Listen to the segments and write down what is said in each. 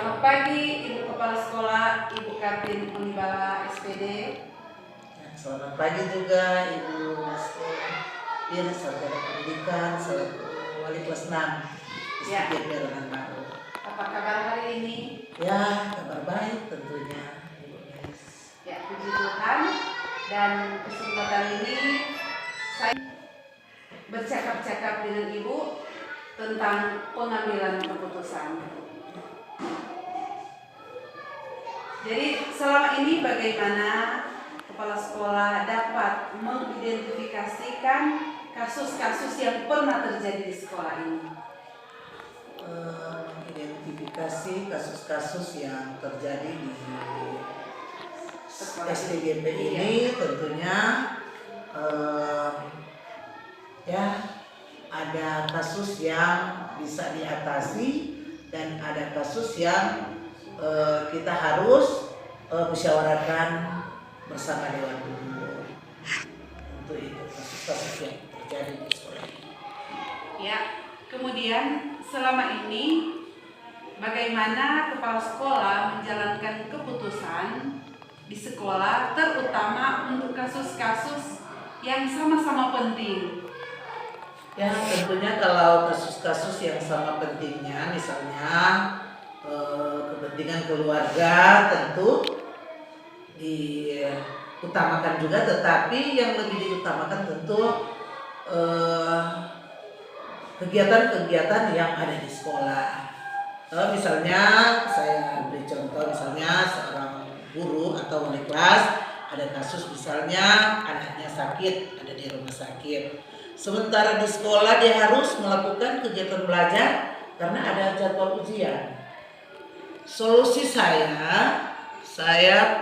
Selamat pagi Ibu Kepala Sekolah, Ibu Kartin Unibala SPD. Selamat pagi juga Ibu Master Dir, Sarjana Pendidikan, selaku Wali kelas 6 STP Peronan Baru. Apa kabar hari ini? Ya, kabar baik tentunya Ibu guys. Ya, puji Tuhan. Dan kesempatan ini saya bercakap-cakap dengan Ibu tentang pengambilan keputusan. Jadi selama ini bagaimana kepala sekolah dapat mengidentifikasikan kasus-kasus yang pernah terjadi di sekolah ini? Identifikasi kasus-kasus yang terjadi di STGP ini tentunya ya ada kasus yang bisa diatasi dan ada kasus yang kita harus musyawarahkan bersama Dewan Guru. Untuk itu kasus-kasus yang terjadi di sekolah. Ya, kemudian selama ini bagaimana kepala sekolah menjalankan keputusan di sekolah, terutama untuk kasus-kasus yang sama-sama penting? Ya, tentunya kalau kasus-kasus yang sama pentingnya, misalnya kepentingan keluarga tentu diutamakan juga, tetapi yang lebih diutamakan tentu kegiatan-kegiatan yang ada di sekolah. Misalnya saya beri contoh, misalnya seorang guru atau wali kelas ada kasus misalnya anaknya sakit, ada di rumah sakit. Sementara di sekolah dia harus melakukan kegiatan belajar karena ada jadwal ujian. Solusi saya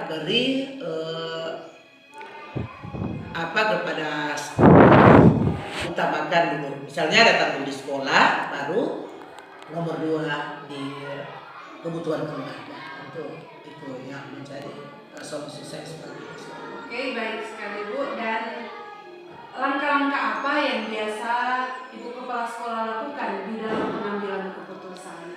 beri kepada utamakan dulu. Misalnya datang di sekolah, baru nomor 2 di kebutuhan keluarga. Itu yang menjadi solusi saya seperti itu. Oke, baik sekali Bu. Dan langkah-langkah apa yang biasa Ibu Kepala Sekolah lakukan di dalam pengambilan keputusan?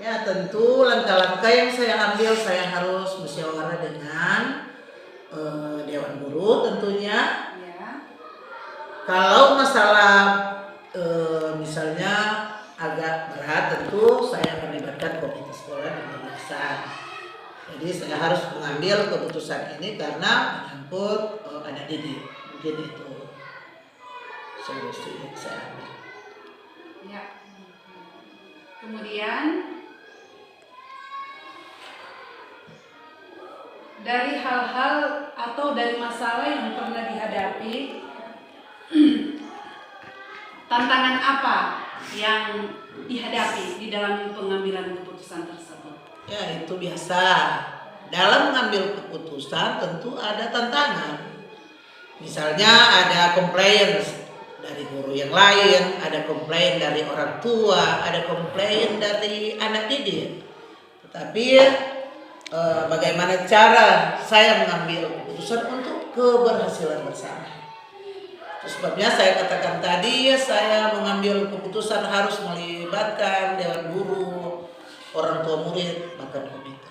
Ya, tentu langkah-langkah yang saya ambil, saya harus musyawarah dengan Dewan Guru tentunya. Ya. Kalau masalah misalnya agak berat, tentu saya melibatkan komite sekolah dan yayasan. Jadi saya harus mengambil keputusan ini karena menyangkut anak didik. Mungkin itu solusi yang saya ambil. Ya. Kemudian dari hal-hal atau dari masalah yang pernah dihadapi, tantangan apa yang dihadapi di dalam pengambilan keputusan tersebut? Ya, itu biasa. Dalam mengambil keputusan tentu ada tantangan. Misalnya ada komplain dari guru yang lain, ada komplain dari orang tua, ada komplain dari anak didik. Tetapi bagaimana cara saya mengambil keputusan untuk keberhasilan bersama. Itu sebabnya saya katakan tadi, saya mengambil keputusan harus melibatkan Dewan Guru, orang tua murid, bahkan komite.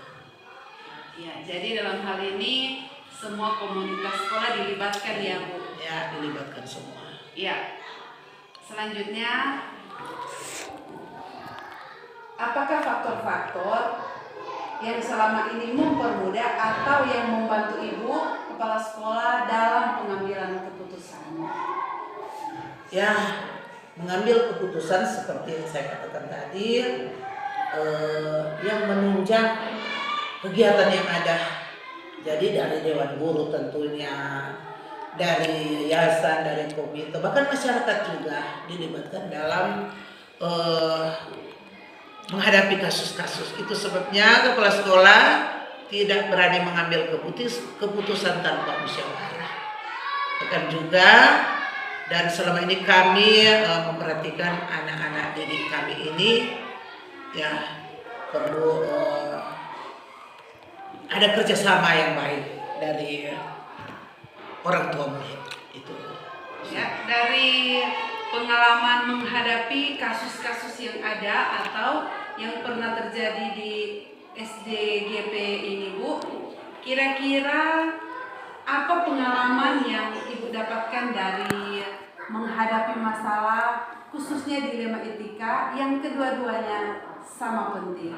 Ya, jadi dalam hal ini semua komunitas sekolah dilibatkan ya Bu? Ya, dilibatkan semua. Ya. Selanjutnya, apakah faktor-faktor yang selama ini mempermudah atau yang membantu Ibu Kepala Sekolah dalam pengambilan keputusan? Ya, mengambil keputusan seperti yang saya katakan tadi, yang menunjang kegiatan yang ada. Jadi dari Dewan Guru tentunya, dari yayasan, dari komite, bahkan masyarakat juga dilibatkan dalam menghadapi kasus-kasus. Itu sebabnya kepala sekolah tidak berani mengambil keputusan tanpa musyawarah. Bahkan juga, dan selama ini kami memperhatikan anak-anak didik kami ini, ya perlu ada kerjasama yang baik dari orang tua murid. Itu. Ya, dari pengalaman menghadapi kasus-kasus yang ada atau yang pernah terjadi di SDGP ini Bu, kira-kira apa pengalaman yang Ibu dapatkan dari menghadapi masalah khususnya dilema etika yang kedua-duanya sama penting?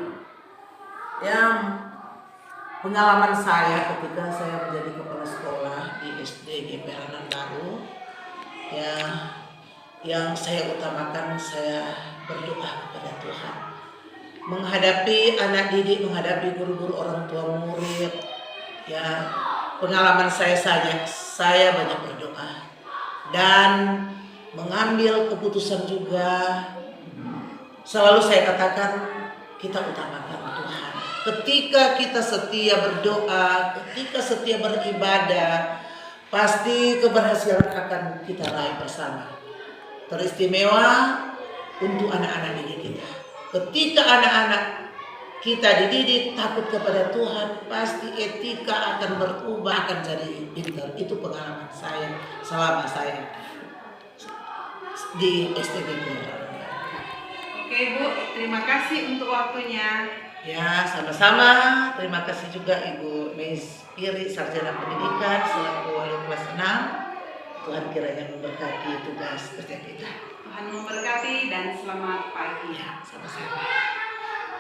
Yang pengalaman saya ketika saya menjadi kepala sekolah di SDGP Harapan Baru, ya, yang saya utamakan saya berdoa kepada Tuhan. Menghadapi anak didik, menghadapi guru-guru, orang tua murid, ya, pengalaman saya banyak berdoa dan mengambil keputusan juga. Selalu saya katakan kita utamakan Tuhan. Ketika kita setia berdoa, ketika setia beribadah, pasti keberhasilan akan kita raih bersama. Teristimewa untuk anak-anak didik kita. Ketika anak-anak kita dididik takut kepada Tuhan, pasti etika akan berubah, akan jadi pintar. Itu pengalaman saya selama saya di STGP. Oke Bu, terima kasih untuk waktunya. Ya, sama-sama. Terima kasih juga Ibu Miss Iri, Sarjana Pendidikan selaku wali kelas 6. Tuhan kiranya memberkati tugas kerja kita. Tuhan memberkati dan selamat pagi. Ya, sama-sama.